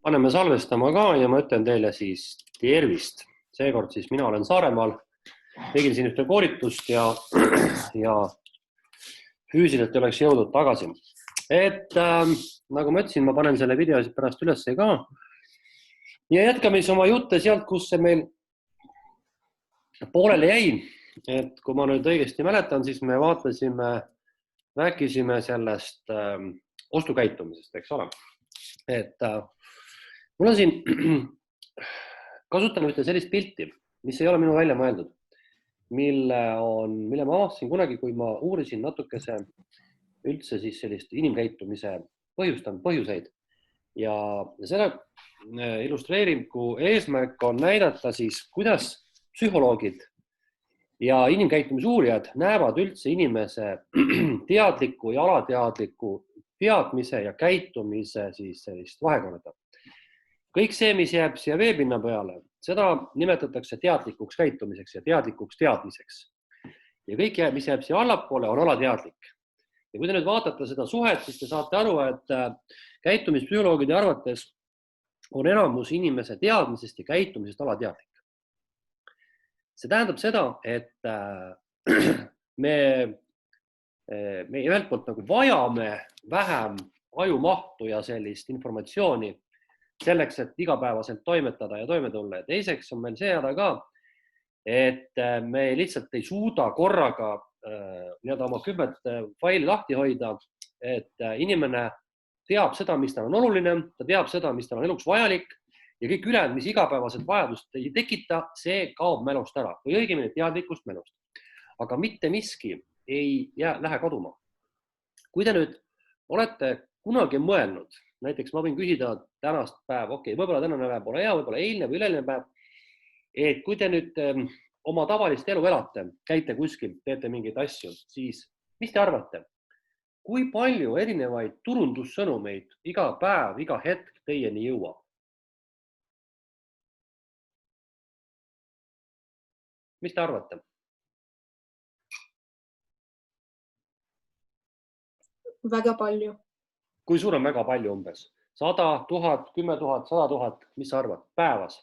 Anname salvestama ka ja ma ütlen teile siis tervist. Seekord siis mina olen Saaremaal, tegin siin ühte koolitust ja füüsiliselt ei oleks jõudnud tagasi. Nagu ma ütlesin, ma panen selle video pärast üles ka. Ja jätkame siis oma jutte sealt, kus see meil pooleli jäi. Et kui ma nüüd õigesti mäletan, siis me rääkisime sellest ostukäitumisest, eks ole. Mul on siin, kasutan ühte sellist pilti, mis ei ole minu välja mõeldud, mille ma avastasin kunagi, kui ma uurisin natukese üldse siis sellist inimkäitumise põhjuseid. Ja selle illustreeringu eesmärk on näidata siis, kuidas psühholoogid ja inimkäitumisuurijad näevad üldse inimese teadliku ja alateadliku teadmise ja käitumise siis sellist vahekorda. Kõik see, mis jääb siia veepinna peale, seda nimetatakse teadlikuks käitumiseks ja teadlikuks teadmiseks. Ja kõik, mis jääb siia allapoole, on alateadlik. Ja kui te nüüd vaatate seda suhet, siis te saate aru, et käitumispsühholoogide arvates on enamus inimese teadmisest ja käitumisest alateadlik. See tähendab seda, et me ühelt poolt nagu vajame vähem ajumahtu ja sellist informatsiooni selleks, et igapäevaselt toimetada ja toime tulla. Ja teiseks on meil see häda ka, et me lihtsalt ei suuda korraga oma 10 faili lahti hoida, et inimene teab seda, mis tal on oluline, ta teab seda, mis tal on eluks vajalik ja kõik ülejäänud, mis igapäevaselt vajadust ei tekita, see kaob mälust ära või õigemini teadlikust mälust. Aga mitte miski ei lähe kaduma. Kui te nüüd olete kunagi mõelnud, näiteks ma võin küsida tänast päev, võib-olla tänane päev pole hea, võib-olla eilne või üleline päev, et kui te nüüd oma tavalist elu elate, käite kuskil, teete mingeid asju, siis mis te arvate, kui palju erinevaid turundussõnumeid iga päev, iga hetk teieni jõuab? Mis te arvate? Väga palju. Kui suur on väga palju umbes? 100 000, 10 000, 100 000, mis sa arvad? Päevas?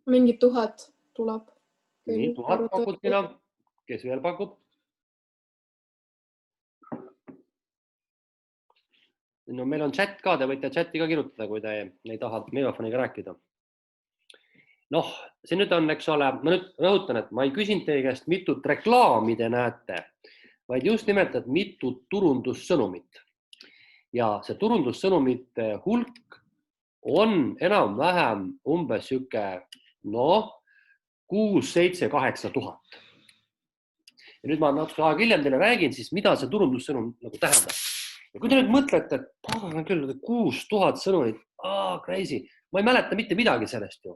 Mingi 1000 tuleb. Nii, 1000 pakub sina. Kes veel pakub? No meil on chat ka, te võite chati ka kirjutada, kui te ei taha mikrofoniga rääkida. Noh, see nüüd on, eks ole, ma nüüd rõhutan, et ma ei küsinud teie käest, mitut reklaami te näete, vaid just nimelt, et mitut turundussõnumit. Ja see turundussõnumite hulk on enam-vähem umbes 6, 7, 8 000. Ja nüüd ma natuke aeg hiljem teile räägin, siis mida see turundussõnum nagu tähendab. Ja kui te nüüd mõtlete, et 6000 sõnumit, crazy, ma ei mäleta mitte midagi sellest ju.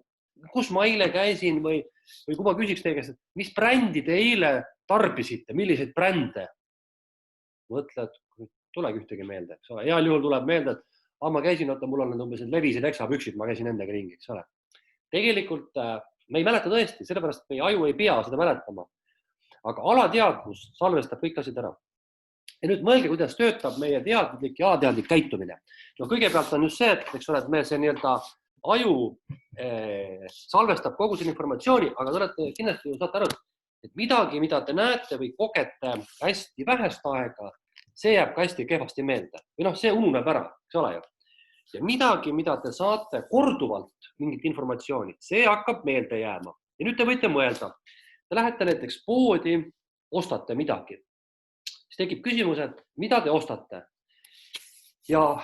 Kus ma eile käisin või kui ma küsiks teie käest, et mis brändi te eile tarbisite, milliseid brände? Mõtled, tulegi ühtegi meelde, eks ole. Heal juhul tuleb meelde, et ma käisin, mul on umbes levised eksapüksid, ma käisin nendega ringi, eks ole. Tegelikult me ei mäleta tõesti, sellepärast meie aju ei pea seda mäletama. Aga alateadvus salvestab kõik asjad ära. Ja nüüd mõelge, kuidas töötab meie teadlik ja alateadlik käitumine. No kõigepealt on just see, eks ole, et me see nii-öelda aju salvestab kogu selle informatsiooni, aga te olete kindlasti saate aru, et midagi, mida te näete või kogete hästi vähest aega, see jääb ka hästi kehvasti meelde. Või see ununeb ära, eks ole ju. Ja midagi, mida te saate korduvalt mingit informatsiooni, see hakkab meelde jääma. Ja nüüd te võite mõelda, te lähete näiteks poodi, ostate midagi. Siis tekib küsimus, et mida te ostate? Ja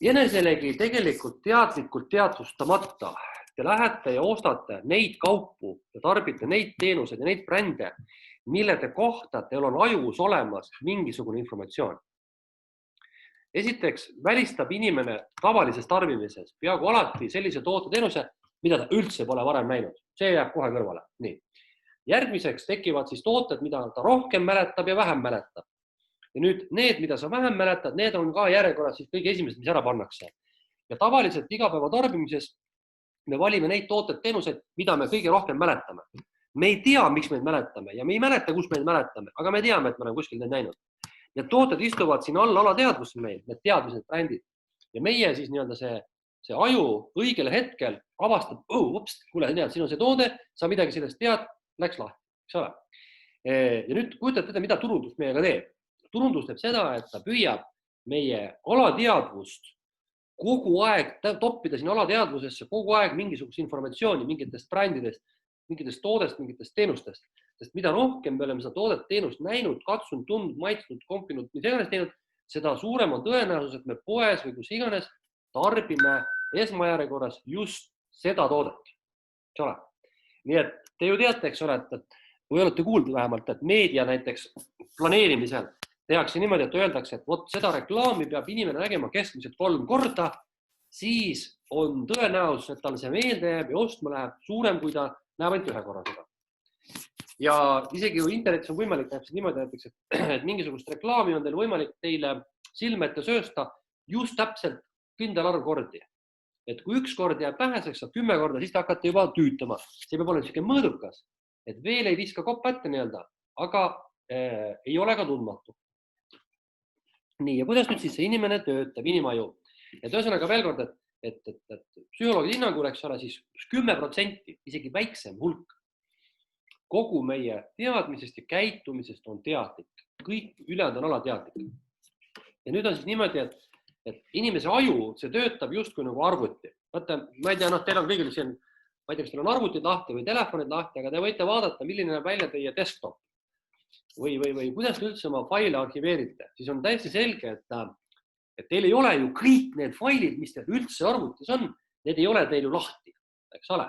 eneselegi tegelikult teadlikult teadvustamata te lähete ja ostate neid kaupu ja tarbite neid teenuseid ja neid brände, millede kohta teil on ajus olemas mingisugune informatsioon. Esiteks välistab inimene tavalises tarbimises peaaegu alati sellise toote-teenuse, mida ta üldse pole varem näinud. See jääb kohe kõrvale. Nii. Järgmiseks tekivad siis tooted, mida ta rohkem mäletab ja vähem mäletab. Ja nüüd need, mida sa vähem mäletad, need on ka järjekorras siis kõige esimesed, mis ära pannakse. Ja tavaliselt igapäeva tarbimises me valime neid tooted-teenuseid, mida me kõige rohkem mäletame. Me ei tea, miks meid mäletame ja me ei mäleta, kus meid mäletame, aga me teame, et me oleme kuskil neid näinud. Need tooted istuvad siin all alateadvusse meil, need teadmised, brändid. Ja meie siis nii-öelda see see aju õigel hetkel avastab, kuule, siin on see toode, sa midagi sellest tead, läks lahti, eks ole. Ja nüüd kujutate ette, mida turundus meiega teeb. Turundus teeb seda, et ta püüab meie alateadvust kogu aeg toppida siin alateadvusesse kogu aeg mingisugust informatsiooni mingitest brändidest, mingitest toodest, mingitest teenustest. Sest mida rohkem me oleme seda toodet teenust näinud, katsunud, tundnud, maitsnud, kompinud, mis iganes teinud, seda suurem on tõenäosus, et me poes või kus iganes tarbime esmajärjekorras just seda toodet. Eks ole? Nii et te ju teate, eks ole, et või olete kuulnud vähemalt, et meedia näiteks planeerimisel tehakse niimoodi, et öeldakse, et vot seda reklaami peab inimene nägema keskmiselt 3 korda, siis on tõenäosus, et tal see meelde jääb ja ostma läheb suurem, kui ta näeb ainult 1 korra seda. Ja isegi ju internetis on võimalik täpselt niimoodi, et mingisugust reklaami on teil võimalik teile silme ette söösta just täpselt kindel arv kordi. Et kui 1 kord jääb väheseks, saab 10 korda, siis te hakkate juba tüütama. See peab olema selline mõõdukas, et veel ei viska kopp ette nii-öelda, aga ei ole ka tundmatu. Nii, ja kuidas nüüd siis see inimene töötab, inimaju? Et ühesõnaga veel kord, et psühholoogide hinnangul, eks ole, siis 10%, isegi väiksem hulk kogu meie teadmisest ja käitumisest on teadlik. Kõik ülejäänud on alateadlik. Ja nüüd on siis niimoodi, et inimese aju, see töötab justkui nagu arvuti. Vaata, ma ei tea, teil on kõigil siin, ma ei tea, kas teil on arvutid lahti või telefonid lahti, aga te võite vaadata, milline näeb välja teie desktop või kuidas te üldse oma faile arhiveerite. Siis on täiesti selge, et teil ei ole ju kõik need failid, mis teil üldse arvutis on, need ei ole teil ju lahti, eks ole.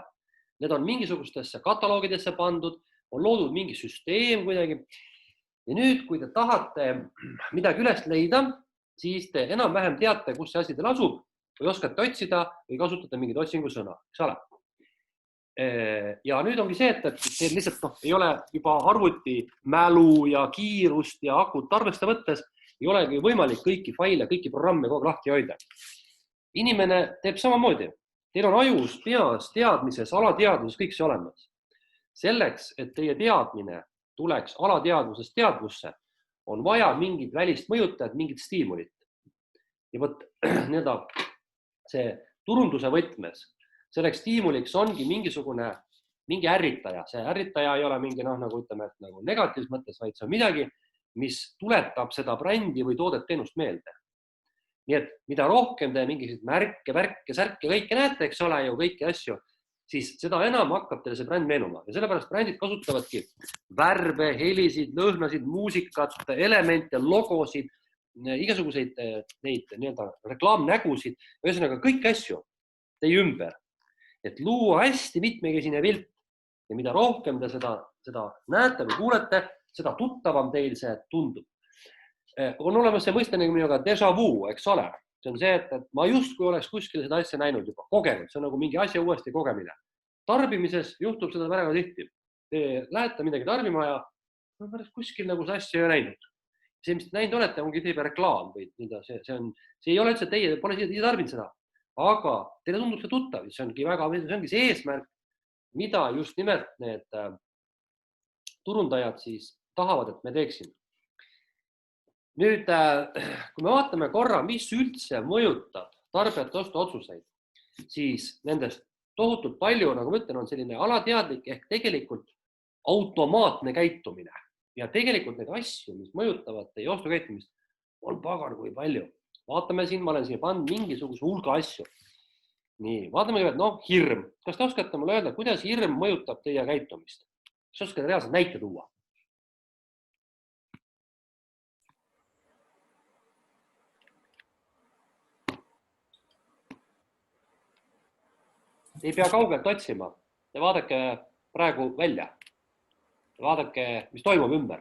Need on mingisugustesse kataloogidesse pandud, on loodud mingi süsteem kuidagi. Ja nüüd, kui te tahate midagi üles leida, siis te enam-vähem teate, kus see asi teil asub või oskate otsida või kasutate mingit otsingusõna, eks ole. Ja nüüd ongi see, et teil lihtsalt ei ole juba arvuti mälu ja kiirust ja akut arvesta võttes, ei olegi võimalik kõiki faile, kõiki programme kogu lahti hoida. Inimene teeb samamoodi. Teil on ajus, peas, teadmises, alateadvuses kõik see olemas. Selleks, et teie teadmine tuleks alateadvusest teadvusse, on vaja mingit välist mõjutajat, mingit stiimulit. Ja võt, see turunduse võtmes, selleks stiimuliks ongi mingi ärritaja. See ärritaja ei ole mingi, nagu ütleme, et nagu negatiivs mõttes, vaid see on midagi, mis tuletab seda brändi või toodet teenust meelde. Nii et mida rohkem te mingisugused märke, värke, särke, kõike näete, eks ole ju, kõiki asju, siis seda enam hakkab teile see bränd meenuma. Ja sellepärast brändid kasutavadki värve, helisid, lõhnasid, muusikat, elemente, logosid, igasuguseid neid reklaamnägusid, ühesõnaga kõik asju teie ümber, et luua hästi mitmekesine pilt. Ja mida rohkem te seda näete või kuulete, seda tuttavam teil see tundub. On olemas see mõiste nagu déjà vu, eks ole. See on see, et ma justkui oleks kuskil seda asja näinud juba, kogenud. See on nagu mingi asja uuesti kogemine. Tarbimises juhtub seda väga tihti. Te lähete midagi tarbima ja kuskil nagu see asja ei ole näinud. See, mis te näinud olete, ongi teie reklaam või see ei ole üldse teie, pole ise tarbinud seda, aga teile tundub see tuttav. See ongi see eesmärk, mida just nimelt need turundajad siis tahavad, et me teeksime. Nüüd, kui me vaatame korra, mis üldse mõjutab tarbijate ostuotsuseid, siis nendest tohutult palju, nagu ma ütlen, on selline alateadlik ehk tegelikult automaatne käitumine. Ja tegelikult neid asju, mis mõjutavad teie ostukäitumist, on pagar kui palju. Vaatame siin, ma olen siin pannud mingisuguse hulga asju. Nii, vaatame kõigepealt, hirm. Kas te oskate mulle öelda, kuidas hirm mõjutab teie käitumist? Kas oskate reaalselt näite tuua? Ei pea kaugelt otsima. Te vaadake praegu välja. Vaadake, mis toimub ümber.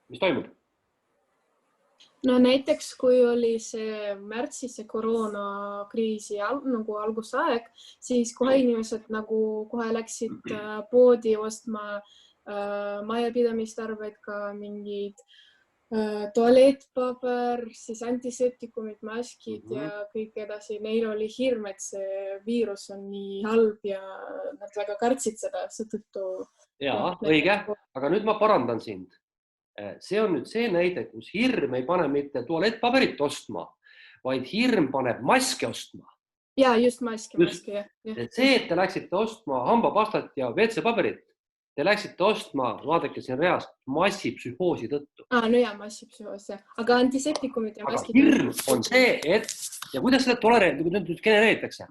Mis toimub? No näiteks, kui oli see märtsis see koroonakriisi nagu algusaeg, siis kohe inimesed nagu kohe läksid poodi ostma majapidamistarveid ka mingid tualettpaber, siis antiseptikumid, maskid ja kõik edasi. Neil oli hirm, et see viirus on nii halb ja nad väga kartsid seda, seetõttu. Jaa, õige, aga nüüd ma parandan sind. See on nüüd see näide, kus hirm ei pane mitte tualettpaberit ostma, vaid hirm paneb maske ostma. Ja just maski. Jah. Et see, et te läksite ostma hambapastat ja WC-paberit, te läksite ostma, vaadake siin reas, massipsühhoosi tõttu. No ja massipsühhoos, aga antiseptikumid ja maskid. Hirm on see, et ja kuidas seda genereeritakse.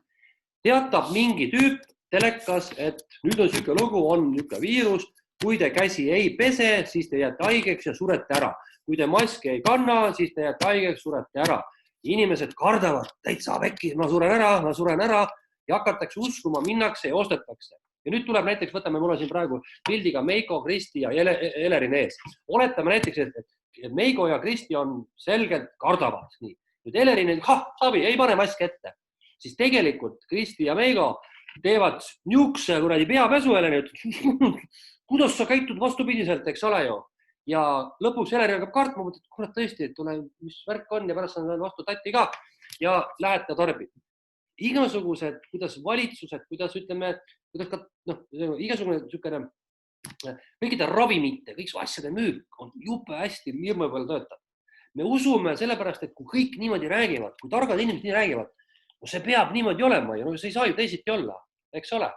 Teatab mingi tüüp telekas, et nüüd on siuke lugu, on niisugune viirus, kui te käsi ei pese, siis te jääte haigeks ja surete ära. Kui te maski ei kanna, siis te jääte haigeks, surete ära. Inimesed kardavad, täitsa äkki, ma suren ära ja hakatakse uskuma, minnakse ja ostetakse. Ja nüüd tuleb näiteks, võtame mulle siin praegu pildiga Meiko, Kristi ja Elerin ees. Oletame näiteks, et Meiko ja Kristi on selgelt kardavad. Nii. Nüüd Elerin, sabi, ei pane maski ette. Siis tegelikult Kristi ja Meiko teevad niukse kuradi peapesu Elerin, kuidas sa käitud vastupidiselt, eks ole ju. Ja lõpuks Elerin hakkab kartma, et kurat tõesti, et tule, mis värk on ja pärast on vastu tatti ka ja lähed ta tarbib. Igasugused, kuidas valitsused, kuidas ütleme, kuidas ka, igasugune sükene, kõikide ravimite, kõik asjade müük on jube hästi hirmu peale töötab. Me usume sellepärast, et kui kõik niimoodi räägivad, kui targad inimesed nii räägivad, see peab niimoodi olema ja see ei saa ju teisiti olla, eks ole.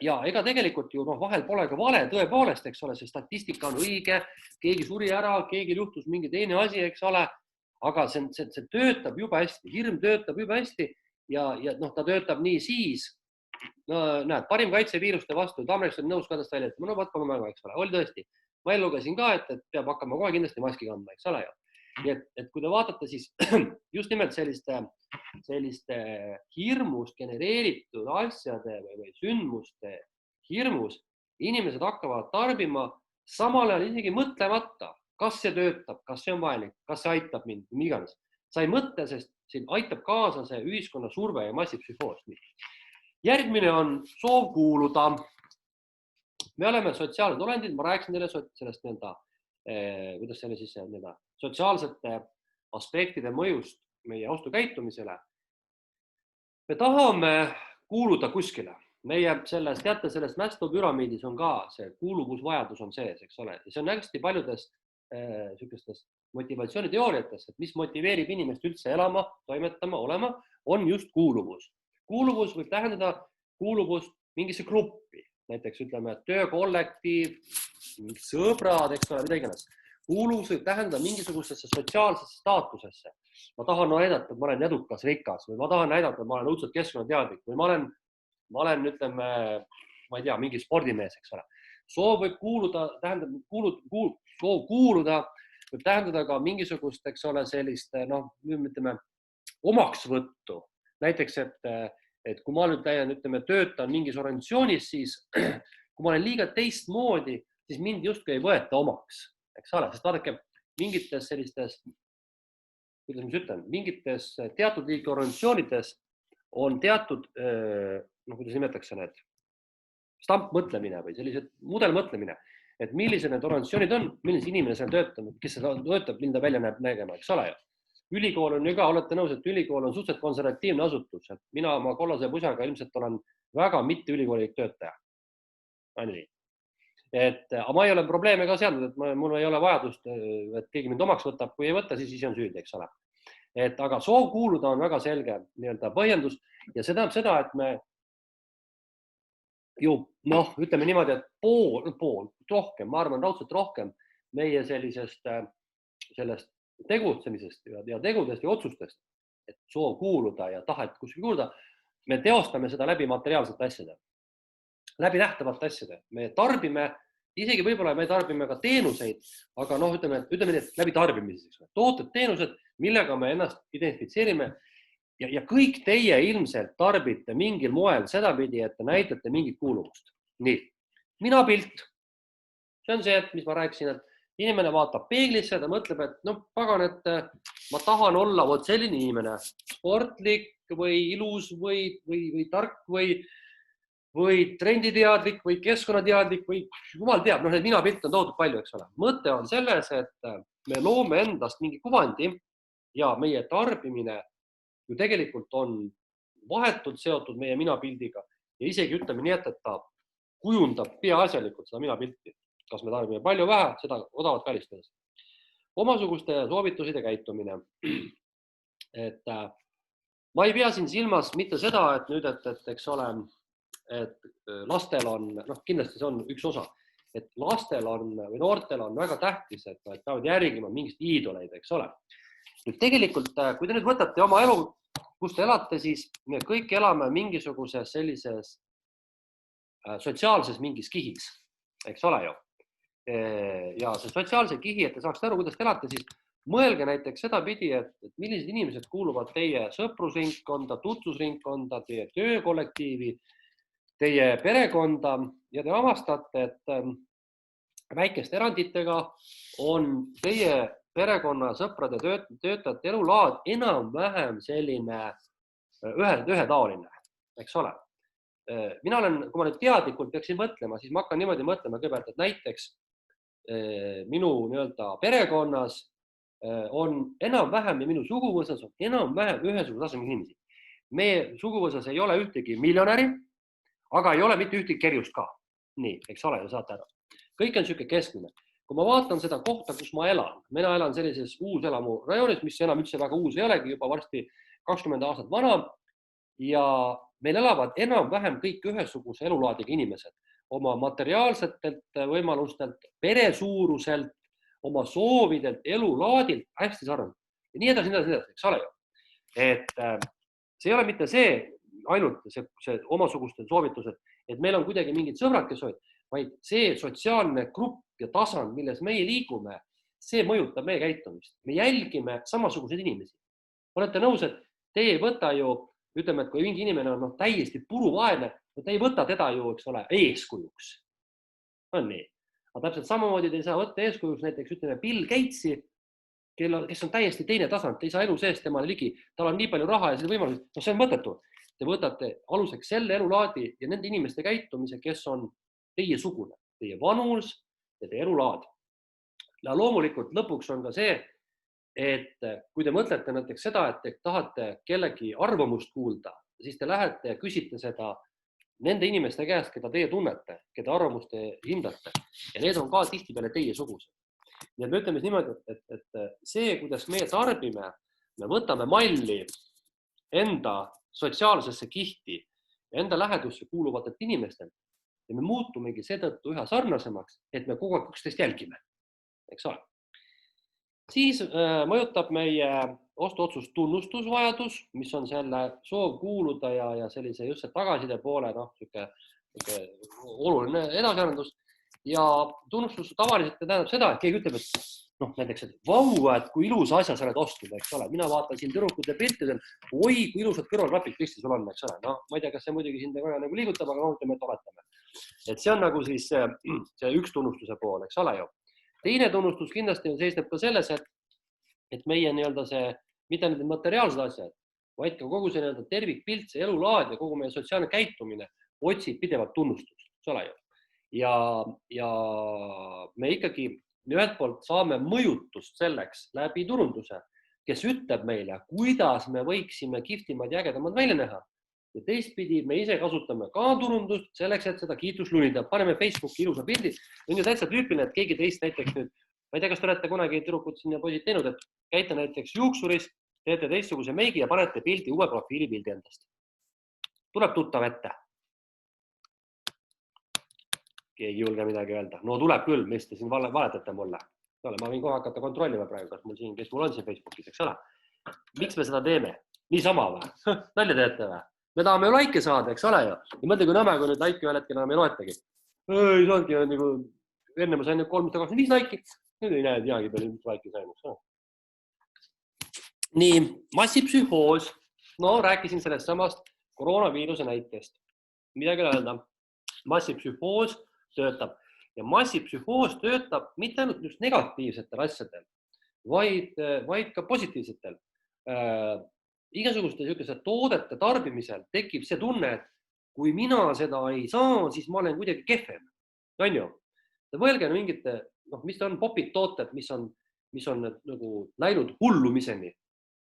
Ja ega tegelikult ju vahel pole ka vale tõepoolest, eks ole, see statistika on õige, keegi suri ära, keegi juhtus mingi teine asi, eks ole, aga see töötab jube hästi, hirm töötab jube hästi ja ta töötab nii siis, näed, parim kaitse viiruste vastu, Tamreks on nõus kadast välja, et vaatame mängu, eks ole, oli tõesti. Ma lugesin ka, et peab hakkama kohe kindlasti maski kandma, eks ole ju. Et kui te vaatate, siis just nimelt selliste hirmust genereeritud asjade või sündmuste hirmus inimesed hakkavad tarbima samal ajal isegi mõtlemata, kas see töötab, kas see on vajalik, kas see aitab mind, iganes. Sa ei mõtle, sest siin aitab kaasa see ühiskonna surve ja massipsühhoos. Järgmine on soov kuuluda. Me oleme sotsiaalsed olendid, ma rääkisin teile sellest kuidas selle siis sotsiaalsete aspektide mõjust meie ostukäitumisele. Me tahame kuuluda kuskile. Meie sellest Maslow püramiidis on ka see kuuluvusvajadus on sees, eks ole. Ja see on hästi paljudes motivatsiooniteooriates, et mis motiveerib inimest üldse elama, toimetama, olema, on just kuuluvus. Kuuluvus võib tähendada kuuluvust mingisse gruppi. Näiteks ütleme, töökollektiiv, sõbrad, eks ole, mida iganes. Kuuluvus võib tähendada mingisugusesse sotsiaalsesse staatusesse. Ma tahan näidata, et ma olen edukas, rikas või ma tahan näidata, et ma olen õudselt keskkonnateadlik või ma olen, ütleme, ma ei tea, mingi spordimees, eks ole. Soov võib võib tähendada ka mingisugust, eks ole, sellist, ütleme, omaksvõttu. Näiteks, et kui ma nüüd töötan mingis organisatsioonis, siis kui ma olen liiga teistmoodi, siis mind justkui ei võeta omaks, eks ole, sest vaadake, mingites sellistes, kuidas ma ütlen, mingites teatud liiki organisatsioonides on teatud, kuidas nimetakse need, stampmõtlemine või sellised mudelmõtlemine, et millised need organisatsioonid on, millised inimene seal töötab, kes seda töötab, mida välja näeb nägema, eks ole ju. Ülikool on ju ka, olete nõus, et ülikool on suhteliselt konservatiivne asutus, et mina oma kollase pusaga ilmselt olen väga mitte ülikoolilik töötaja. Aga ma ei ole probleeme ka seadnud, et mul ei ole vajadust, et keegi mind omaks võtab, kui ei võtta, siis on süüdi, eks ole. Aga soov kuuluda on väga selge põhjendus ja see tähendab seda, et me ju, ütleme niimoodi, et pool rohkem, ma arvan raudselt rohkem meie sellest tegutsemisest ja tegudest ja otsustest, et soov kuuluda ja tahet kuskil kuuluda, me teostame seda läbi materiaalsete asjade, läbi nähtavate asjade. Me tarbime, isegi võib-olla me tarbime ka teenuseid, aga ütleme nii, et läbi tarbimiseks. Tooted, teenused, millega me ennast identifitseerime ja kõik teie ilmselt tarbite mingil moel sedapidi, et te näitate mingit kuuluvust. Nii, mina pilt. See on see, mis ma rääkisin, et inimene vaatab peeglisse ja ta mõtleb, et pagan, et ma tahan olla selline inimene, sportlik või ilus või tark või trenditeadlik või keskkonnateadlik või jumal teab, need mina pilt on toodud palju, eks ole. Mõte on selles, et me loome endast mingi kuvandi ja meie tarbimine ju tegelikult on vahetult seotud meie minapildiga ja isegi ütleme nii, et ta kujundab peaasjalikult seda minapilti. Kas me tarbime palju vähe, seda odavat kallistades. Omasuguste soovitused ja käitumine. et ma ei pea siin silmas mitte seda, et nüüd, et eks ole, et lastel on, noh, kindlasti see on üks osa, et lastel on või noortel on väga tähtis, et nad peavad järgima mingist iidoleid, eks ole. Nüüd tegelikult, kui te nüüd võtate oma elu, kus te elate, siis me kõik elame mingisuguses sellises sotsiaalses mingis kihis, eks ole ju. Ja see sotsiaalse kihi, et te saaks aru, kuidas te elate, siis mõelge näiteks seda pidi, et millised inimesed kuuluvad teie sõprusringkonda, tutvusringkonda, teie töökollektiivi, teie perekonda ja te avastate, et väikeste eranditega on teie perekonna, sõprade, töötajate elulaad enam-vähem selline ühetaoline, eks ole. Mina olen, kui ma nüüd teadlikult peaksin mõtlema, siis ma hakkan niimoodi mõtlema kõigepealt, et näiteks minu nii-öelda perekonnas on enam-vähem ja minu suguvõsas on enam-vähem ühesuguse tasemega inimesi. Meie suguvõsas ei ole ühtegi miljonäri, aga ei ole mitte ühtegi kerjust ka. Nii, eks ole, saate aru. Kõik on niisugune keskmine. Kui ma vaatan seda kohta, kus ma elan, mina elan sellises uuselamu rajoonis, mis enam üldse väga uus ei olegi, juba varsti 20 aastat vana ja meil elavad enam-vähem kõik ühesuguse elulaadiga inimesed oma materiaalsetelt võimalustelt, pere suuruselt, oma soovidelt, elulaadilt hästi sarnane. Ja nii edasi, eks ole ju. Et see ei ole mitte see, ainult see omasugustel soovitused, et meil on kuidagi mingid sõbrad, kes soovid, vaid see sotsiaalne grupp ja tasand, milles meie liigume, see mõjutab meie käitumist. Me jälgime samasuguseid inimesi. Olete nõus, et teie ei võta ju, ütleme, et kui mingi inimene on täiesti puruvaene, te ei võta teda ju, eks ole, eeskujuks. On nii. Aga täpselt samamoodi te ei saa võtta eeskujuks näiteks, ütleme, Bill Gatesi, kes on täiesti teine tasand, te ei saa elu sees temale ligi, tal on nii palju raha ja selle võimalusi, no see on mõttetu. Te võtate aluseks selle elulaadi ja nende inimeste käitumise, kes on teie sugune, teie vanus ja teie elulaad. Ja loomulikult lõpuks on ka see, et kui te mõtlete näiteks seda, et te tahate kellegi arvamust kuulda, siis te lähete ja küsite seda nende inimeste käest, keda teie tunnete, keda arvamust te hindate ja need on ka tihtipeale teie sugused. Nii et me ütleme niimoodi, et see, kuidas me tarbime, me võtame malli enda sotsiaalsesse kihti ja enda lähedusse kuuluvatelt inimestelt ja me muutumegi seetõttu üha sarnasemaks, et me kogu aeg üksteist jälgime, eks ole. Siis mõjutab meie ostuotsust tunnustusvajadus, mis on selle soov kuuluda ja sellise just see tagasiside poole, oluline edasiarendus. Ja tunnustus tavaliselt tähendab seda, et keegi ütleb, et näiteks, et vau, et kui ilusa asja sa oled ostnud, eks ole. Mina vaatan siin tüdrukute piltidel, oi, kui ilusad kõrvalklapid Kristi sul on, eks ole. No, ma ei tea, kas see muidugi sind väga nagu liigutab, aga ütleme, et oletame. Et see on nagu siis see üks tunnustuse pool, eks ole ju. Teine tunnustus kindlasti seisneb ka selles, et meie nii-öelda see, mitte need materiaalsed asjad, vaid ka kogu see nii-öelda tervikpilt, see elulaad ja kogu meie sotsiaalne käitumine otsib pidevalt tunnustust, eks ole ju. Ja me ikkagi ühelt poolt saame mõjutust selleks läbi turunduse, kes ütleb meile, kuidas me võiksime kihvtimad ja ägedamad välja näha. Ja teistpidi me ise kasutame ka turundust selleks, et seda kiitust lunida. Paneme Facebooki ilusa pildi. On ju täitsa tüüpiline, et keegi teist näiteks nüüd, ma ei tea, kas te olete kunagi tüdrukud sinna poisid teinud, et käite näiteks juuksuris, teete teistsuguse meigi ja panete pildi, uue profiilipildi endast. Tuleb tuttav ette. Keegi julge midagi öelda. No tuleb küll, mis te siin valetate mulle. Ma võin kohe hakata kontrollima praegu, kas mul siin, kes mul on siin Facebookis, eks ole. Miks me seda teeme? Niisama või? Nalja teete või? Me tahame ju laike saada, eks ole ju. Ja mõtle, kui nõme, kui nüüd laike ühel hetkel enam ei loetagi. Ei saanudki, nagu enne ma sain 325 laiki, nüüd ei näe teagi peale, mis laiki sain. Nii, massipsühhoos. No, rääkisin sellest samast koroonaviiruse näitest. Midagi öelda. Massipsühhoos töötab. Ja massipsühhoos töötab mitte ainult just negatiivsetel asjadel, vaid ka positiivsetel. Igasuguste toodete tarbimisel tekib see tunne, et kui mina seda ei saa, siis ma olen kuidagi kehvem. On ju? Mõelge mingite, mis on popid tooted, mis on nagu läinud hullumiseni,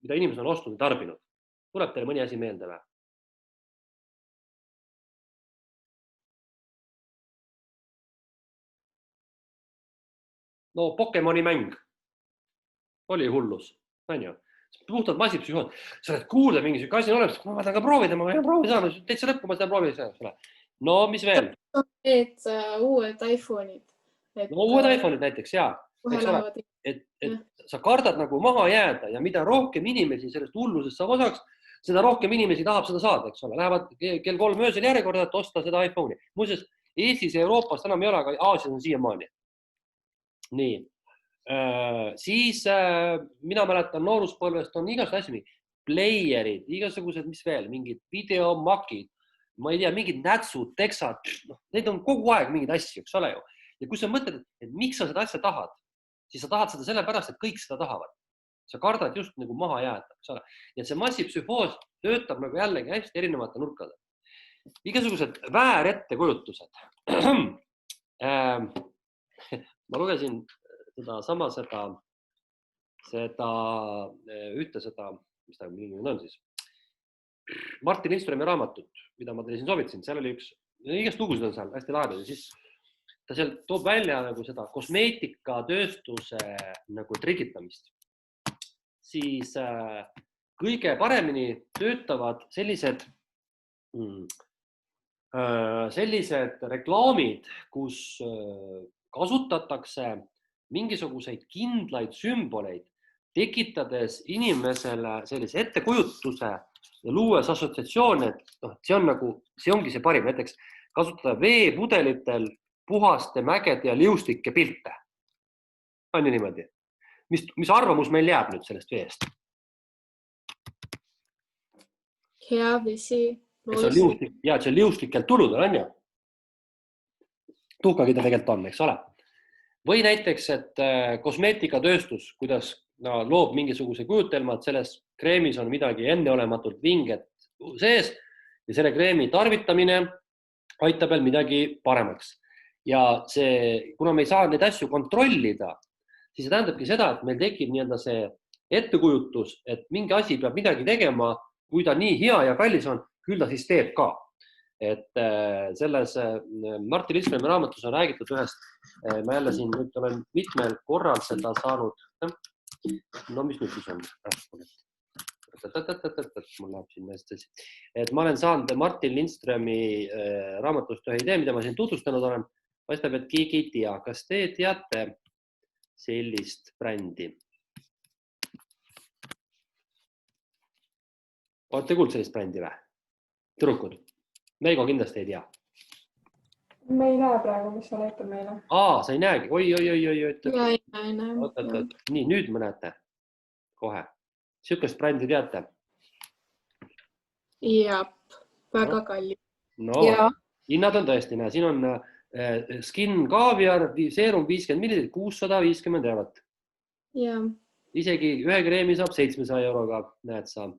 mida inimesed on ostnud ja tarbinud. Tuleb teile mõni asi meelde või? No Pokemoni mäng oli hullus, on ju. puhtalt massipsühhoos. Sa oled kuulda mingi siuke asi on olemas, ma tahan ka proovida, ma võin proovida saada, täitsa lõppu, ma seda proovida saan. No mis veel? Need uued iPhone'id. No uued iPhone'id näiteks, jaa. Et sa kardad nagu maha jääda ja mida rohkem inimesi sellest hullusest saab osaks, seda rohkem inimesi tahab seda saada, eks ole. Lähevad kell 3 öösel järjekorda, et osta seda iPhone'i. Muuseas, Eestis ja Euroopas enam ei ole, aga Aasias on siiamaani. Nii. Siis mina mäletan nooruspõlvest on igasugused asjad, playerid, igasugused, mis veel, mingid videomakid, ma ei tea, mingid nätsud, teksad, need on kogu aeg mingid asju, eks ole ju. Ja kui sa mõtled, et miks sa seda asja tahad, siis sa tahad seda sellepärast, et kõik seda tahavad. Sa kardad just nagu maha jääda, eks ole. Ja see massipsühhoos töötab nagu jällegi hästi erinevate nurkade. Igasugused väärettekulutused. Ma lugesin mis ta mingi on siis, Martin Lindströmi raamatut, mida ma teile siin soovitasin, seal oli üks, igast lugusid on seal hästi lahedad ja siis ta seal toob välja nagu seda kosmeetikatööstuse nagu trikitamist. Siis kõige paremini töötavad sellised reklaamid, kus kasutatakse mingisuguseid kindlaid sümboleid, tekitades inimesele sellise ettekujutuse ja luues assotsiatsioone, et see ongi see parim. Näiteks kasutada veepudelitel puhaste mägede ja liustike pilte. On ju niimoodi. Mis arvamus meil jääb nüüd sellest veest? Hea vesi. See on liustikelt tuludel, on ju? Tuhkagi ta tegelikult on, eks ole? Või näiteks, et kosmeetikatööstus, kuidas loob mingisuguse kujutelma, et selles kreemis on midagi enneolematult vinget sees ja selle kreemi tarvitamine aitab veel midagi paremaks. Ja kuna me ei saa neid asju kontrollida, siis see tähendabki seda, et meil tekib see ettekujutus, et mingi asi peab midagi tegema, kui ta nii hea ja kallis on, küll ta siis teeb ka. Et selles Martin Lindströmi raamatus on räägitud ühest, ma jälle siin nüüd olen mitmel korral seda saanud. No mis nüüd siis on? Mul läheb siin hästi. Et ma olen saanud Martin Lindströmi raamatust ühe idee, mida ma siin tutvustanud olen. Paistab, et keegi ei tea. Kas te teate sellist brändi? Olete kuulnud sellist brändi või? Tüdrukud? Meigo kindlasti ei tea. Me ei näe praegu, mis sa näitab meile. Sa ei näegi? Oi. Ja ei näe. Nii, nüüd ma näete. Kohe. Sükest brändi teate? Jab, väga kalli. No, hinnad on tõesti, näe. Siin on Skin Caviar, seerum 50 ml, 650 eurot. Isegi ühe kreemi saab 700 euroga, näed sa.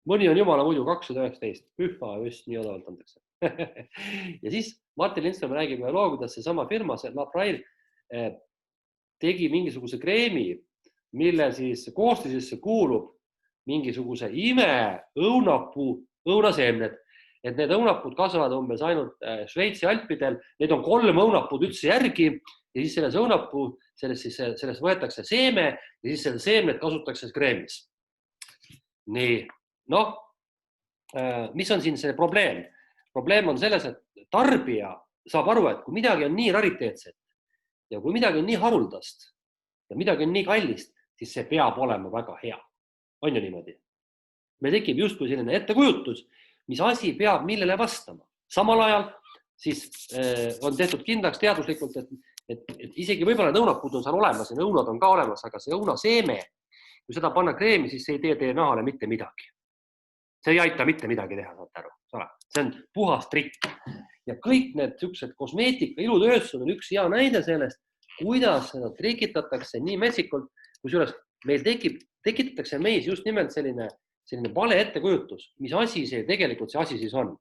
Mõni on jumala muidu 219, pühva just nii odavalt antakse. Ja siis Martin Lindström räägib ühe loo, kuidas see sama firma, see Laprail, tegi mingisuguse kreemi, mille siis koostisesse kuulub mingisuguse õunapuu õunaseemned. Et need õunapud kasvavad umbes ainult Šveitsi alpidel. Need on 3 õunapuud üldse järgi ja siis selles õunapuu, sellest võetakse seeme ja siis selle seemned kasutatakse kreemis. Nii. Noh, mis on siin see probleem? Probleem on selles, et tarbija saab aru, et kui midagi on nii rariteetset ja kui midagi on nii haruldast ja midagi on nii kallist, siis see peab olema väga hea. On ju niimoodi? Meil tekib justkui selline ettekujutus, mis asi peab millele vastama. Samal ajal siis on tehtud kindlaks teaduslikult, et isegi võib-olla need õunapuud on seal olemas ja õunad on ka olemas, aga see õunaseeme, kui seda panna kreemi, siis see ei tee teie nahale mitte midagi. See ei aita mitte midagi teha, saate aru. See on puhas trikk. Ja kõik need kosmeetika ilutööstused on üks hea näide sellest, kuidas seda trikitatakse nii metsikult, kusjuures meil tekitatakse meis just nimelt selline vale ettekujutus, mis asi see tegelikult see asi siis on.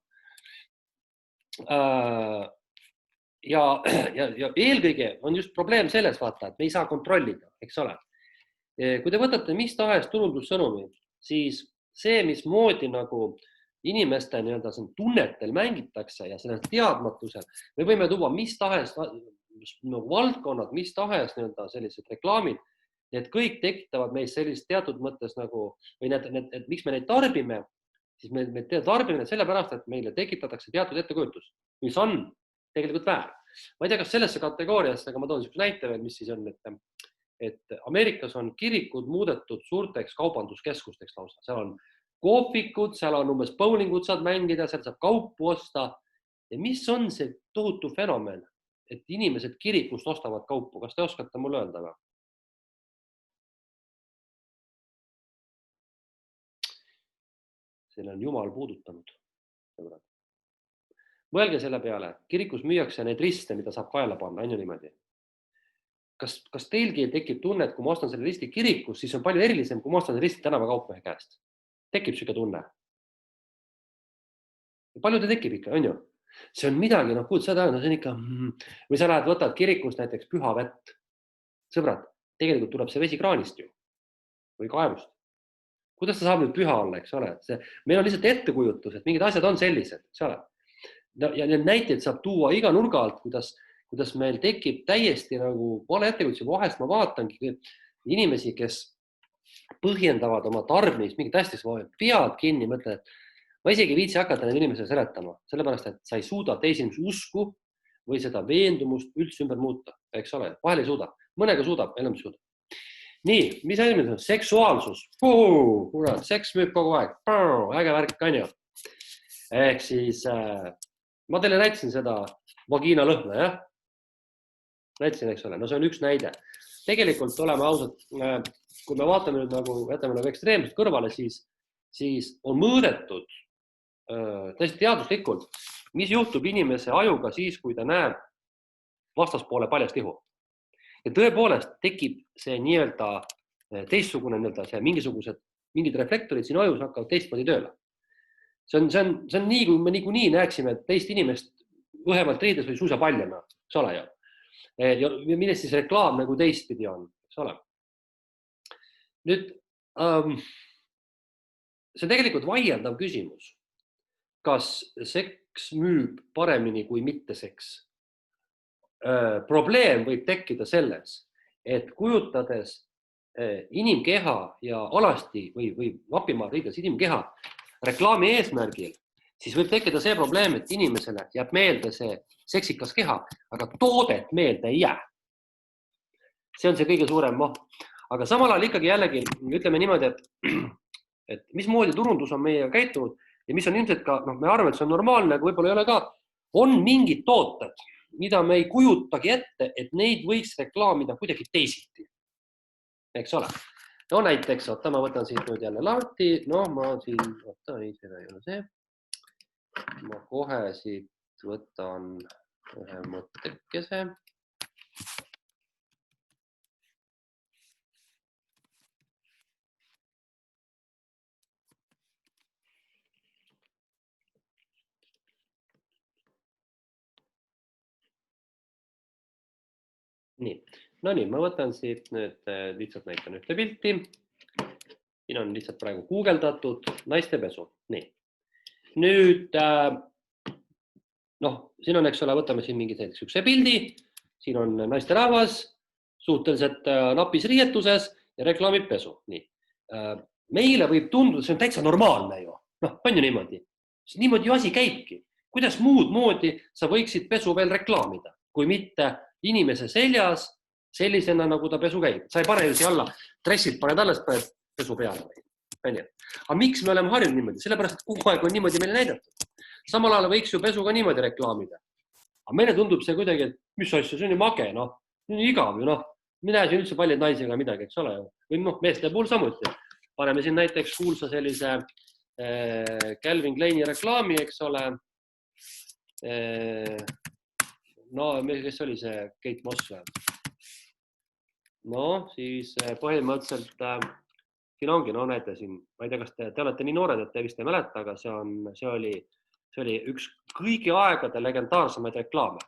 Ja eelkõige on just probleem selles, vaata, et me ei saa kontrollida, eks ole. Kui te võtate mis tahes turundussõnumi, siis see, mismoodi nagu inimeste tunnetel mängitakse ja sellel teadmatusel, me võime tuua mis tahes valdkonnad, mis tahes sellised reklaamid Need kõik tekitavad meis sellist teatud mõttes nagu, või et miks me neid tarbime, siis me tarbime need sellepärast, et meile tekitatakse teatud ettekujutus, mis on tegelikult väär. Ma ei tea, kas sellesse kategooriasse, aga ma toon üks näite veel, mis siis on, et Ameerikas on kirikud muudetud suurteks kaubanduskeskusteks lausa. Seal on kohvikud, seal on umbes bowlingud saad mängida, seal saab kaupu osta. Ja mis on see tohutu fenomen, et inimesed kirikust ostavad kaupu? Kas te oskate mulle öelda või? Selle on Jumal puudutanud. Mõelge selle peale, kirikus müüakse neid riste, mida saab kaela panna, on ju niimoodi. Kas teilgi tekib tunne, et kui ma ostan selle risti kirikus, siis on palju erilisem, kui ma ostan selle risti tänavakaupmehe käest? Tekib siuke tunne? Palju ta tekib ikka, on ju? See on midagi, kuud seda, see on ikka, või sa lähed, võtad kirikust näiteks püha vett. Sõbrad, tegelikult tuleb see vesi kraanist ju või kaevust. Kuidas ta saab nüüd püha olla, eks ole? Meil on lihtsalt ettekujutus, et mingid asjad on sellised, eks ole? Ja need näiteid saab tuua iga nurga alt, kuidas meil tekib täiesti nagu vale ettekujutus. Vahest ma vaatangi inimesi, kes põhjendavad oma tarbimist mingit hästi, pead kinni, mõtlen, et ma isegi viitsi hakata need inimesele seletama, sellepärast, et sa ei suuda teisi inimesi usku või seda veendumust üldse ümber muuta, eks ole, vahel ei suuda, mõnega suudab, enam ei suuda. Nii, mis asi on? Seksuaalsus. Seks müüb kogu aeg. Äge värk, on ju. Ehk siis ma teile näitasin seda vagiina lõhna, jah? Näitasin, eks ole. No see on üks näide. Tegelikult oleme ausad, kui me vaatame nüüd jätame ekstreemselt kõrvale, siis on mõõdetud täiesti teaduslikult, mis juhtub inimese ajuga siis, kui ta näeb vastaspoole paljast ihu. Ja tõepoolest tekib see nii-öelda teistsugune, mingid reflektorid siin ajus hakkavad teistmoodi tööle. See on nii, kui me niikuinii näeksime teist inimest õhemalt riides või suusa paljana, eks ole ju. Ja millest siis reklaam nagu teistpidi on, eks ole. Nüüd, see on tegelikult vaieldav küsimus. Kas seks müüb paremini kui mitte seks? Probleem võib tekkida selles, et kujutades inimkeha ja alasti või vapimaal riides inimkeha reklaami eesmärgil, siis võib tekkida see probleem, et inimesele jääb meelde see seksikas keha, aga toodet meelde ei jää. See on see kõige suurem maht. Aga samal ajal ikkagi jällegi ütleme niimoodi, et mismoodi turundus on meiega käitunud ja mis on ilmselt ka, me arvame, et see on normaalne, aga võib-olla ei ole ka, on mingid tooted, mida me ei kujutagi ette, et neid võiks reklaamida kuidagi teisiti. Eks ole? No näiteks, ma võtan siit nüüd jälle lahti, ma siin, ei, seda ei ole see. Ma kohe siit võtan ühe mõttekese. Nii, ma võtan siit nüüd lihtsalt näitan ühte pilti. Siin on lihtsalt praegu guugeldatud naistepesu. Nii. Nüüd, siin on, eks ole, võtame siin mingi sellise pildi. Siin on naisterahvas, suhteliselt napis riietuses ja reklaamib pesu. Nii. Meile võib tunduda, see on täitsa normaalne ju. On ju niimoodi. Niimoodi ju asi käibki. Kuidas muud moodi sa võiksid pesu veel reklaamida, kui mitte inimese seljas sellisena, nagu ta pesu käib. Sa ei pane ju siia alla, dressid paned alles, paned pesu peale. Aga miks me oleme harjunud niimoodi? Sellepärast, et kogu aeg on niimoodi meile näidatud. Samal ajal võiks ju pesu ka niimoodi reklaamida. Aga meile tundub see kuidagi, et mis asja, see on ju mage, see on igav ju, me näe siin üldse paljud naisega midagi, eks ole. Või meeste puhul samuti. Paneme siin näiteks kuulsa sellise Calvin Kleini reklaami, eks ole. Kes oli see Kate Moss? Siis põhimõtteliselt siin ongi, näete siin, ma ei tea, kas te olete nii noored, et te vist ei mäleta, aga see oli üks kõigi aegade legendaarsemaid reklaame.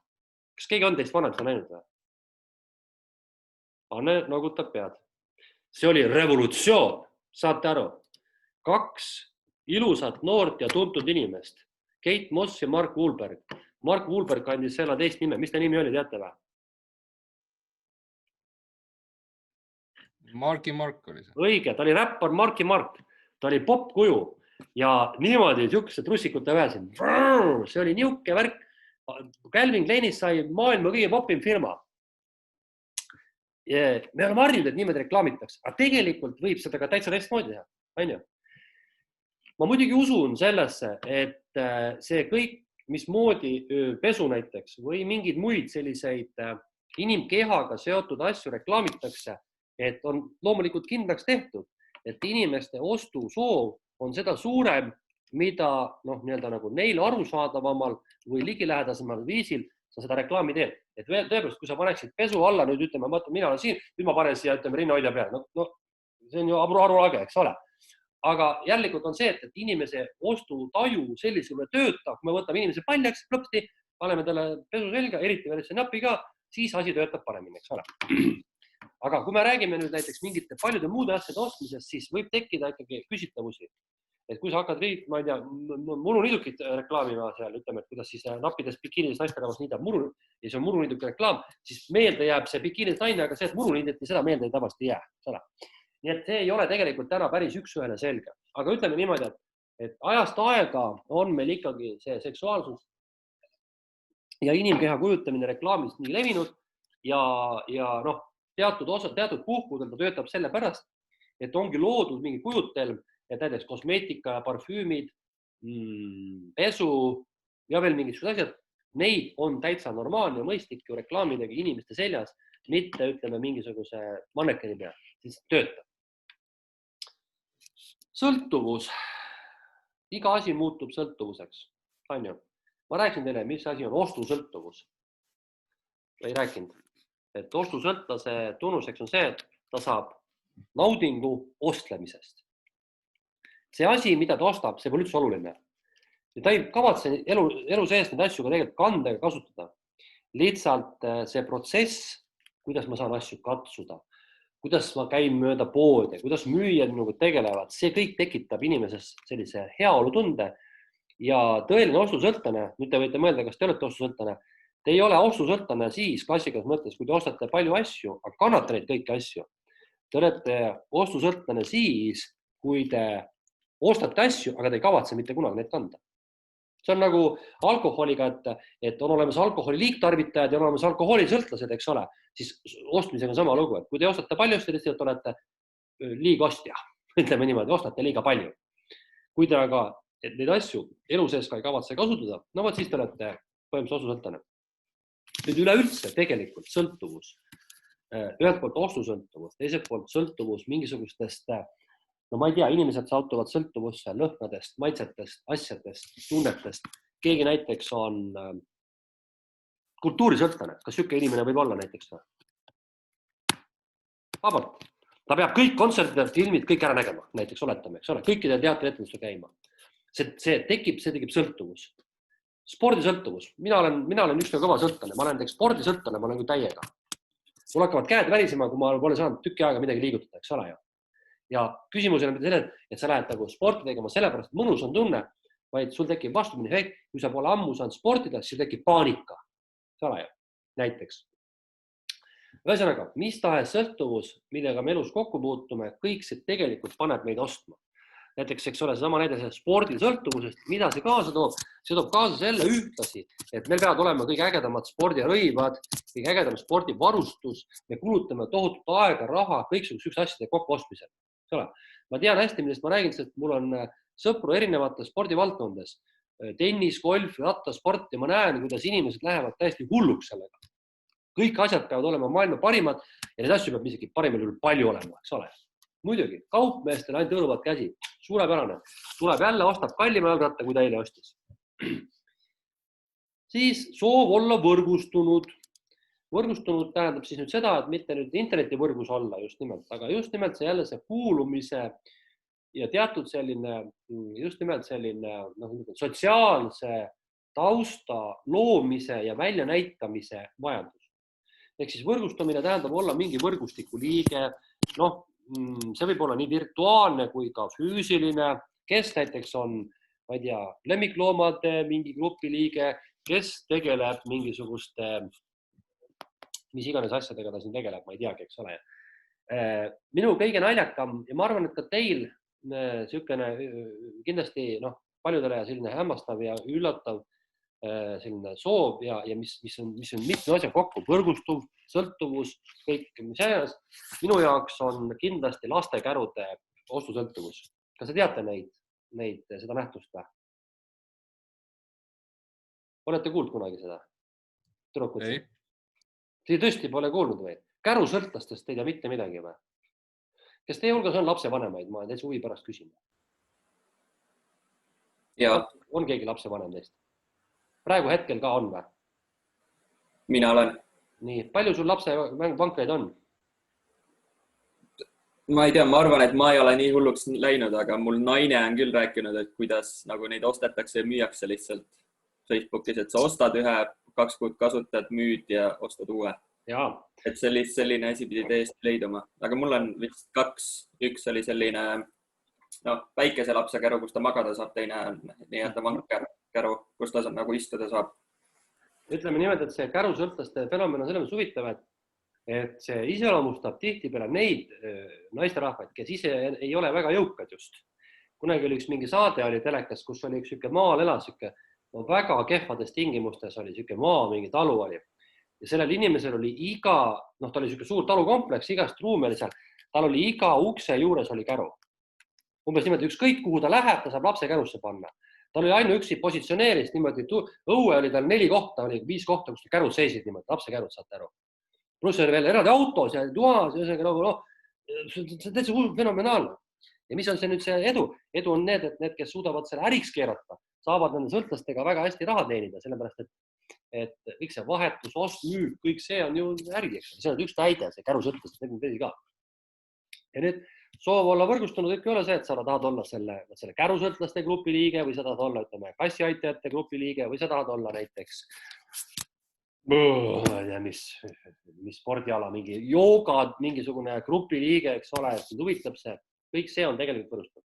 Kas keegi on teist vanem seda näinud või? Anne noogutab pead. See oli revolutsioon, saate aru. 2 ilusat noort ja tuntud inimest. Kate Moss ja Mark Wahlberg. Mark Wahlberg kandis selle teist nime. Mis ta nimi oli, teate või? Marki Mark oli see. Õige, ta oli räppar Marki Mark, ta oli popkuju ja niimoodi siukse trussikute väesin. See oli niuke värk. Calvin Kleinist sai maailma kõige popim firma. Me oleme harjunud, et niimoodi reklaamitakse, aga tegelikult võib seda ka täitsa teistmoodi teha, on ju? Ma muidugi usun sellesse, et see kõik, mismoodi pesu näiteks või mingid muid selliseid inimkehaga seotud asju reklaamitakse, et on loomulikult kindlaks tehtud, et inimeste ostusoov on seda suurem, mida nii-öelda nagu neil arusaadavamal või ligilähedasemal viisil sa seda reklaami teed. Et tõepoolest, kui sa paneksid pesu alla, nüüd ütleme, mina olen siin, nüüd ma panen siia, ütleme, rinnahoidja peale. No, see on ju arulage, eks ole. Aga jällelikult on see, et inimese ostutaju sellisele töötab, kui me võtame inimese paljaks, plõpsti, paneme talle pesu selga, eriti veel see napi ka, siis asi töötab paremini, eks ole. Aga kui me räägime nüüd näiteks mingite paljude muude asjade ostmisest, siis võib tekkida ikkagi küsitavusi. Et kui sa hakkad ma ei tea, muruniidukit reklaamima seal, ütleme, et kuidas siis nappides bikiinides naisterahvas niidab muru ja see on muruniiduki reklaam, siis meelde jääb see bikiinides naine, aga see, et muruniideti, seda meelde tavaliselt ei jää. Nii et see ei ole tegelikult täna päris üks-ühele selge. Aga ütleme niimoodi, et ajast aega on meil ikkagi see seksuaalsus ja inimkeha kujutamine reklaamis nii levinud ja teatud puhkudel ta töötab selle pärast, et ongi loodud mingi kujutelm, et näiteks kosmeetika ja parfüümid, pesu ja veel mingisugused asjad, neid on täitsa normaalne ja mõistlik ju reklaamidega inimeste seljas, mitte ütleme mingisuguse mannekeni peal, siis töötab. Sõltuvus. Iga asi muutub sõltuvuseks. On ju? Ma rääkisin teile, mis asi on ostusõltuvus. Ei rääkinud. Et ostusõltlase tunnuseks on see, et ta saab naudingu ostlemisest. See asi, mida ta ostab, see pole üldse oluline. Ja ta ei kavatse elu sees neid asju ka tegelikult kandega kasutada. Lihtsalt see protsess, kuidas ma saan asju katsuda, kuidas ma käin mööda poode, kuidas müüjad minuga tegelevad, see kõik tekitab inimeses sellise heaolutunde ja tõeline ostusõltlane, nüüd te võite mõelda, kas te olete ostusõltlane, te ei ole ostusõltlane siis klassikas mõttes, kui te ostate palju asju, aga kannate neid kõiki asju. Te olete ostusõltlane siis, kui te ostate asju, aga te ei kavatse mitte kunagi neid kanda. See on nagu alkoholiga, et on olemas alkoholi liigtarvitajad ja on olemas alkoholisõltlased, eks ole, siis ostmisega on sama lugu, et kui te ostate palju, siis te olete liigostja, ütleme niimoodi, ostate liiga palju. Kui te aga neid asju elu sees ka ei kavatse kasutada, no siis te olete põhimõtteliselt ostusõltlane. Nüüd üleüldse tegelikult sõltuvus, ühelt poolt ostusõltuvus, teiselt poolt sõltuvus mingisugustest, no ma ei tea, inimesed sautuvad sõltuvusse lõhnadest, maitsetest, asjadest, tunnetest. Keegi näiteks on kultuurisõltlane. Kas siuke inimene võib olla näiteks? Vabalt. Ta peab kõik kontserdid, filmid, kõik ära nägema, näiteks oletame, eks ole, kõikide teatrietendustel käima. See tekib sõltuvus. Spordisõltuvus. Mina olen üks kõva sõltlane. Ma olen spordisõltlane, ma olen kui täiega. Mul hakkavad käed värisema, kui ma pole saanud tükki aega midagi liigutada, eks ole ju. Ja küsimus on mitte selles, et sa lähed nagu sporti tegema sellepärast, et mõnus on tunne, vaid sul tekib vastupidine efekt, kui sa pole ammu saanud sportida, siis tekib paanika. Eks ole ju, näiteks. Ühesõnaga, mis tahes sõltuvus, millega me elus kokku puutume, kõik see tegelikult paneb meid ostma. Näiteks, eks ole, sama näide spordisõltuvusest, mida see kaasa toob? See toob kaasa selle ühtlasi, et meil peavad olema kõige ägedamad spordirõivad, kõige ägedam spordivarustus, me kulutame tohutut aega, raha, kõiksuguseks asjade kokku ostmisel. Ma tean hästi, millest ma räägin, sest mul on sõpru erinevates spordivaldkondades, tennis, golf, rattasport ja ma näen, kuidas inimesed lähevad täiesti hulluks sellega. Kõik asjad peavad olema maailma parimad ja need asju peab isegi parimal juhul palju olema, eks ole. Muidugi, kaupmeestel ainult hõõruvad käsi, suurepärane. Tuleb jälle, ostab kallima jalgratta, kui ta eile ostis. Siis soov olla võrgustunud. Võrgustunud tähendab siis nüüd seda, et mitte nüüd internetivõrgus olla just nimelt, aga just nimelt see jälle see kuulumise ja teatud selline, just nimelt selline sotsiaalse tausta loomise ja väljanäitamise vajadus. Ehk siis võrgustumine tähendab olla mingi võrgustiku liige, see võib olla nii virtuaalne kui ka füüsiline, kes näiteks on, ma ei tea, lemmikloomade mingi grupi liige, kes tegeleb mingisuguste, mis iganes asjadega ta siin tegeleb, ma ei teagi, eks ole. Minu kõige naljakam ja ma arvan, et ka teil niisugune kindlasti paljudele selline hämmastav ja üllatav selline soov ja mis on mitme asja kokku, võrgustuv, sõltuvus, kõik, mis ajas. Minu jaoks on kindlasti lastekärude ostusõltuvus. Kas te teate seda nähtust või? Olete kuulnud kunagi seda? Ei. Te tõesti pole kuulnud või? Kärusõltlastest ei tea mitte midagi või? Kes teie hulgas on lapsevanemaid? Ma täitsa huvi pärast küsin. Ja. On keegi lapsevanem teist? Praegu hetkel ka on või? Mina olen. Nii, palju sul lapsevankaid on? Ma ei tea, ma arvan, et ma ei ole nii hulluks läinud, aga mul naine on küll rääkinud, et kuidas nagu neid ostetakse ja müüakse lihtsalt Facebookis, et sa ostad ühe, 2 kuud kasutad, müüd ja ostad uue. Jaa. Et selline asi pidi täiesti leiduma, aga mul on vist 2. Üks oli selline väikese lapse käru, kus ta magada saab, teine on nii-öelda vankkäru, kus ta nagu istuda saab. Ütleme niimoodi, et see kärusõltlaste fenomen on selles huvitav, et see iseloomustab tihtipeale neid naisterahvaid, kes ise ei ole väga jõukad just. Kunagi oli üks mingi saade oli telekas, kus oli üks maal elas, väga kehvades tingimustes oli maa, mingi talu oli. Ja sellel inimesel oli ta oli suur talukompleks, igast ruumi oli seal, tal oli iga ukse juures oli käru. Umbes niimoodi, ükskõik kuhu ta läheb, ta saab lapse kärusse panna. Ta oli ainuüksi positsioneeris niimoodi, õue oli tal 4 kohta, oli 5 kohta, kus ta kärud seisid niimoodi, lapse kärud saate aru. Pluss oli veel eraldi autos ja tuas, see on täitsa fenomenaalne. Ja mis on see nüüd see edu? Edu on need, et need, kes suudavad selle äriks keerata, saavad nende sõltlastega väga hästi raha teenida, sellepärast, et kõik see vahetus, ost, müük, kõik see on ju äri, eks. See on üks näide, see kärusõltlast, need on teisi ka. Ja nüüd soov olla võrgustunud võib olla see, et sa tahad olla selle kärusõltlaste grupi liige või sa tahad olla, ütleme, kassiaitajate grupi liige või sa tahad olla näiteks mis spordiala, mingi joogad, mingisugune grupi liige, eks ole, et huvitab see. Kõik see on tegelikult võrgustav.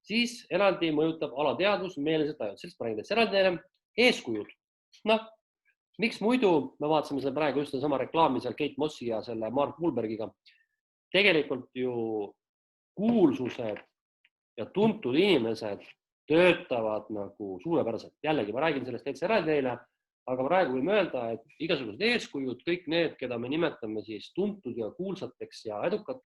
Siis eraldi mõjutab alateadvus, meelised ajud. Sellest ma räägin, et eraldi eeskujud. Miks muidu, me vaatasime seda praegu just sama reklaami seal Kate Mossi ja selle Mark Wahlbergiga. Tegelikult ju kuulsused ja tuntud inimesed töötavad nagu suurepäraselt. Jällegi, ma räägin sellest täitsa eraldi neile, aga praegu võime öelda, et igasugused eeskujud, kõik need, keda me nimetame siis tuntud ja kuulsateks ja edukat